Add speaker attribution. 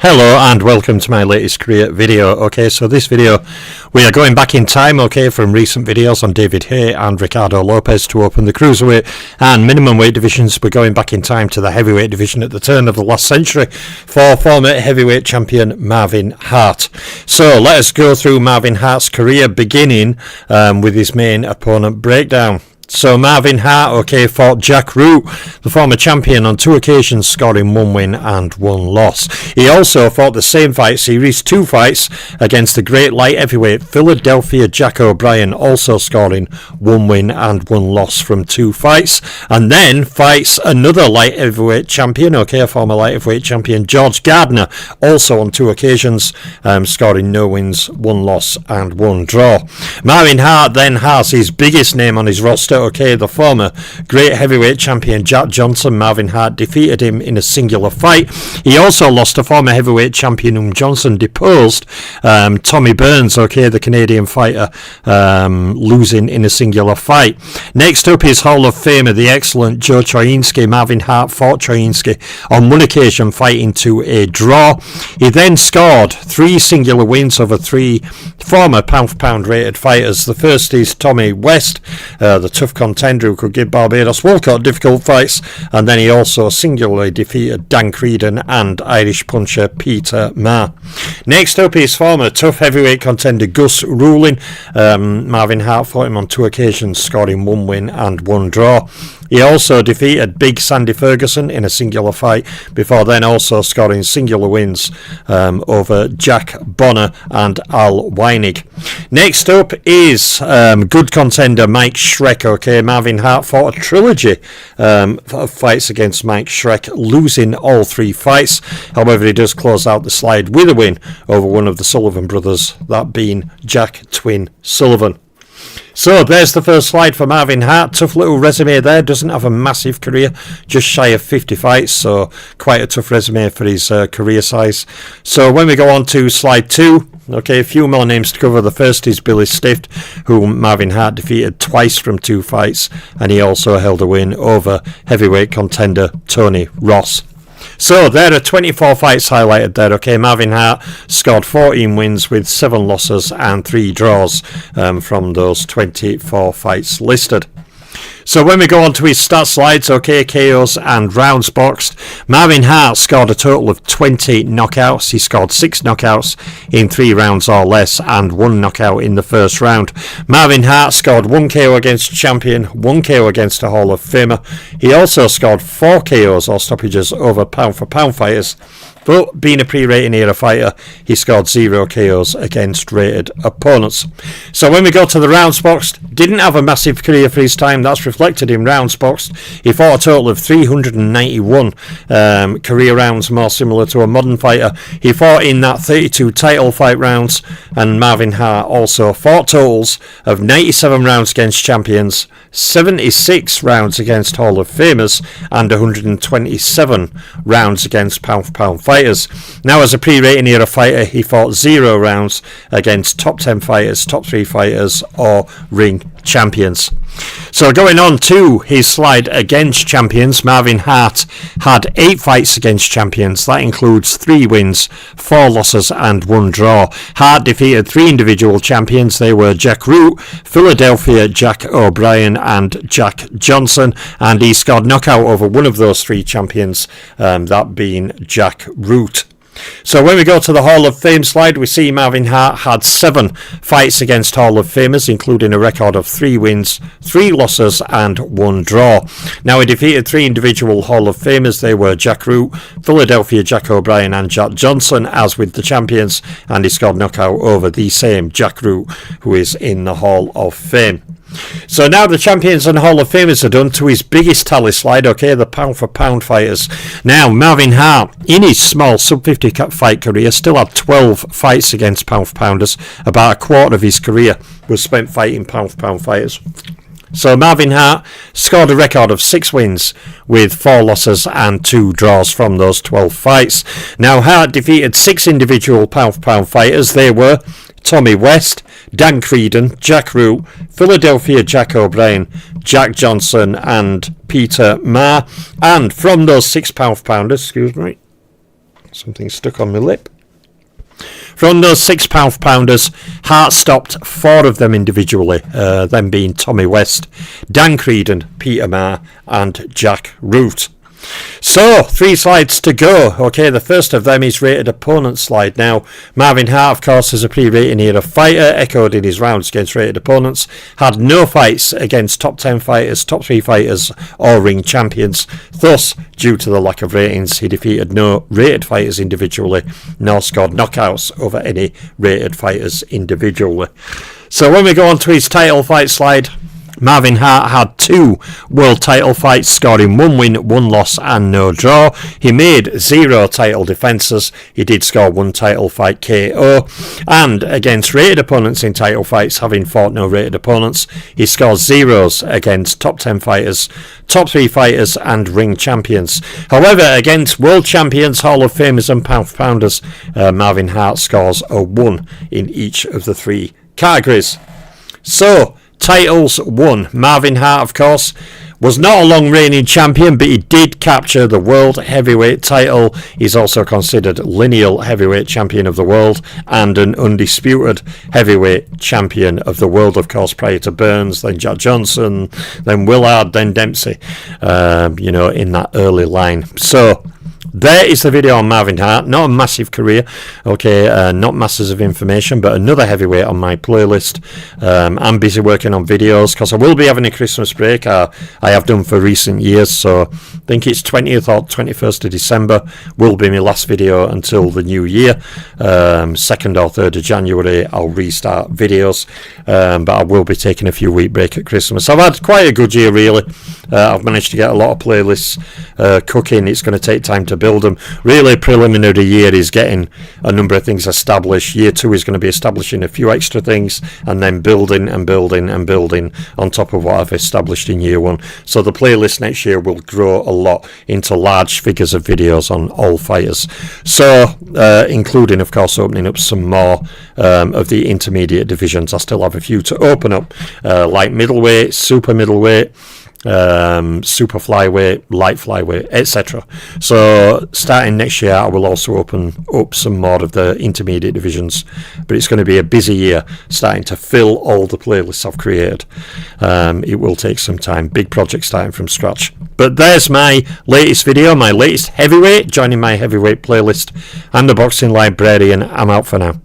Speaker 1: Hello and welcome to my latest career video. Okay, so this video we are going back in time, okay, from recent videos on David Haye and Ricardo Lopez to open the cruiserweight and minimum weight divisions. We're going back in time to the heavyweight division at the turn of the last century for former heavyweight champion Marvin Hart. So let us go through Marvin Hart's career, beginning with his main opponent breakdown. So Marvin Hart, okay, fought Jack Root, the former champion, on 2 occasions, scoring 1 win and 1 loss. He also fought the same fight series, 2 fights, against the great light heavyweight Philadelphia Jack O'Brien, also scoring 1 win and 1 loss from 2 fights. And then fights another light heavyweight champion, okay, a former light heavyweight champion, George Gardner, also on 2 occasions, scoring no wins, 1 loss and 1 draw. Marvin Hart then has his biggest name on his roster. Okay, the former great heavyweight champion Jack Johnson. Marvin Hart defeated him in a singular fight. He also lost to former heavyweight champion whom Johnson deposed, Tommy Burns, okay, the Canadian fighter, losing in a singular fight. Next up is Hall of Famer, the excellent Joe Troinsky. Marvin Hart fought Troinsky on 1 occasion, fighting to a draw. He then scored 3 singular wins over 3 former pound-for-pound rated fighters. The first is Tommy West, the tough contender who could give Barbados Walcott difficult fights, and then he also singularly defeated Dan Creedon and Irish puncher Peter Marr. Next up is former tough heavyweight contender Gus Rulin. Marvin Hart fought him on 2 occasions, scoring 1 win and 1 draw. He also defeated Big Sandy Ferguson in a singular fight, before then also scoring singular wins over Jack Bonner and Al Weinig. Next up is good contender Mike Schreck. Okay, Marvin Hart fought a trilogy of fights against Mike Schreck, losing all 3 fights. However, he does close out the slide with a win over one of the Sullivan brothers, that being Jack Twin Sullivan. So there's the first slide for Marvin Hart. Tough little resume there. Doesn't have a massive career, just shy of 50 fights, so quite a tough resume for his career size. So when we go on to slide 2, okay, a few more names to cover. The first is Billy Stift, whom Marvin Hart defeated twice from 2 fights, and he also held a win over heavyweight contender Tony Ross. So there are 24 fights highlighted there. Okay, Marvin Hart scored 14 wins with 7 losses and 3 draws from those 24 fights listed. So when we go on to his stat slides, okay, KOs and rounds boxed, Marvin Hart scored a total of 20 knockouts. He scored 6 knockouts in 3 rounds or less and 1 knockout in the first round. Marvin Hart scored 1 KO against champion, 1 KO against a Hall of Famer. He also scored 4 KOs or stoppages over pound-for-pound fighters. But being a pre-rating era fighter, he scored 0 KOs against rated opponents. So when we go to the rounds boxed, didn't have a massive career for his time. That's reflected in rounds boxed. He fought a total of 391 career rounds, more similar to a modern fighter. He fought in that 32 title fight rounds, and Marvin Hart also fought totals of 97 rounds against champions, 76 rounds against Hall of Famers, and 127 rounds against pound-for-pound fighters. Now, as a pre-rating era fighter, he fought 0 rounds against top 10 fighters, top 3 fighters, or ring champions. So going on to his slide against champions, Marvin Hart had 8 fights against champions. That includes 3 wins, 4 losses and 1 draw. Hart defeated 3 individual champions. They were Jack Root, Philadelphia Jack O'Brien and Jack Johnson, and he scored knockout over one of those 3 champions, that being Jack Root. So when we go to the Hall of Fame slide, we see Marvin Hart had 7 fights against Hall of Famers, including a record of 3 wins, 3 losses and 1 draw. Now, he defeated 3 individual Hall of Famers. They were Jack Root, Philadelphia Jack O'Brien and Jack Johnson, as with the champions, and he scored knockout over the same Jack Root, who is in the Hall of Fame. So now the champions and Hall of Famers are done, to his biggest tally slide, okay, the pound-for-pound fighters. Now, Marvin Hart, in his small sub-50 fight career, still had 12 fights against pound-for-pounders. About a quarter of his career was spent fighting pound-for-pound fighters. So Marvin Hart scored a record of 6 wins with 4 losses and 2 draws from those 12 fights. Now, Hart defeated 6 individual pound-for-pound fighters. They were Tommy West, Dan Creedon, Jack Root, Philadelphia Jack O'Brien, Jack Johnson and Peter Marr. And from those 6 pound-for-pounders, Something stuck on my lip. From those 6 pounders, Hart stopped 4 of them individually, them being Tommy West, Dan Creedon, Peter Marr and Jack Root. So, 3 slides to go. Okay, the first of them is rated opponent slide. Now, Marvin Hart, of course, as a pre-rating era fighter, echoed in his rounds against rated opponents, had no fights against top 10 fighters, top 3 fighters, or ring champions. Thus, due to the lack of ratings, he defeated no rated fighters individually, nor scored knockouts over any rated fighters individually. So, when we go on to his title fight slide, Marvin Hart had 2 world title fights, scoring 1 win, 1 loss and no draw. He made 0 title defences. He did score 1 title fight KO. And against rated opponents in title fights, having fought no rated opponents, he scored 0s against top 10 fighters, top 3 fighters and ring champions. However, against world champions, Hall of Famers and pounders, Marvin Hart scores a 1 in each of the 3 categories. So, titles won. Marvin Hart, of course, was not a long-reigning champion, but he did capture the world heavyweight title. He's also considered lineal heavyweight champion of the world and an undisputed heavyweight champion of the world, of course, prior to Burns, then Jack Johnson, then Willard, then Dempsey, in that early line. So, there is the video on Marvin Hart. Not a massive career, okay, not masses of information, but another heavyweight on my playlist. I'm busy working on videos because I will be having a Christmas break. I have done for recent years, so I think it's 20th or 21st of December will be my last video until the new year. 2nd or 3rd of January I'll restart videos, but I will be taking a few week break at Christmas. I've had quite a good year, really. I've managed to get a lot of playlists cooking. It's going to take time to build them. Really, preliminary year is getting a number of things established. Year 2 is going to be establishing a few extra things and then building and building and building on top of what I've established in year 1. So the playlist next year will grow a lot into large figures of videos on all fighters. So, including, of course, opening up some more of the intermediate divisions. I still have a few to open up, like middleweight, super middleweight, super flyweight, light flyweight, etc. So starting next year I will also open up some more of the intermediate divisions, but it's going to be a busy year starting to fill all the playlists I've created. It will take some time, big project starting from scratch. But there's my latest video, my latest heavyweight, joining my heavyweight playlist. I'm the Boxing Librarian. I'm out for now.